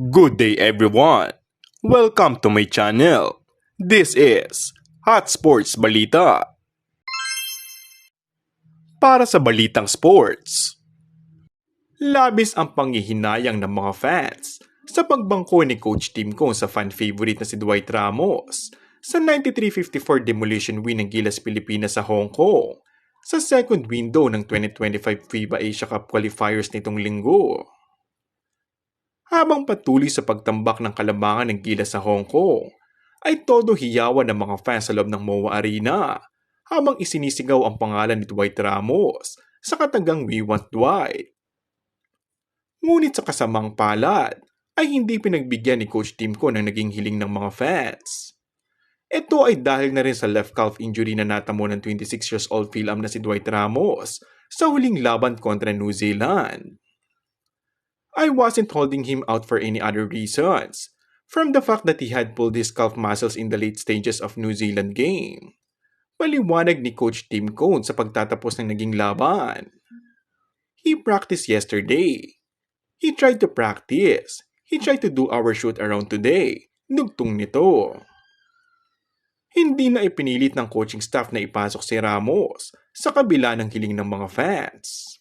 Good day everyone! Welcome to my channel. This is Hot Sports Balita. Para sa balitang sports, labis ang panghihinayang ng mga fans sa pagbangko ni Coach Tim Cone sa fan favorite na si Dwight Ramos sa 93-54 demolition win ng Gilas Pilipinas sa Hong Kong sa second window ng 2025 FIBA Asia Cup qualifiers nitong linggo. Habang patuloy sa pagtambak ng kalamangan ng Gilas sa Hong Kong, ay todo hiyawan ng mga fans sa loob ng MOA Arena habang isinisigaw ang pangalan ni Dwight Ramos sa katagang We Want Dwight. Ngunit sa kasamang palad ay hindi pinagbigyan ni Coach Tim Cone ang naging hiling ng mga fans. Ito ay dahil na rin sa left calf injury na natamo ng 26 years old Phil-Am na si Dwight Ramos sa huling laban kontra New Zealand. I wasn't holding him out for any other reasons, from the fact that he had pulled his calf muscles in the late stages of New Zealand game. Paliwanag ni Coach Tim Cone sa pagtatapos ng naging laban. He practiced yesterday. He tried to practice. He tried to do our shoot around today. Dugtong nito. Hindi na ipinilit ng coaching staff na ipasok si Ramos sa kabila ng hiling ng mga fans.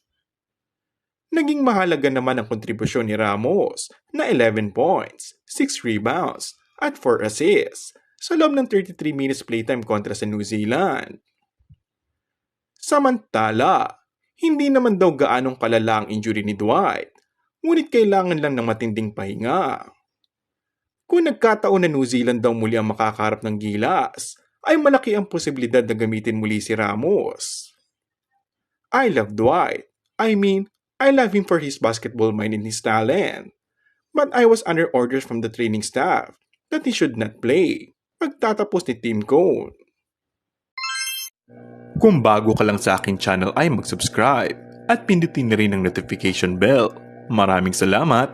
Naging mahalaga naman ang kontribusyon ni Ramos na 11 points, 6 rebounds at 4 assists sa loob ng 33 minutes playtime kontra sa New Zealand. Samantala, hindi naman daw gaanong kalala ang injury ni Dwight, ngunit kailangan lang ng matinding pahinga. Kung nagkataon na New Zealand daw muli ang makakaharap ng Gilas, ay malaki ang posibilidad na gamitin muli si Ramos. I love Dwight. I love him for his basketball mind and his talent. But I was under orders from the training staff that he should not play. Pagtatapos ni Tim Cone. Kung bago ka lang sa aking channel ay mag-subscribe at pindutin na rin ang notification bell. Maraming salamat!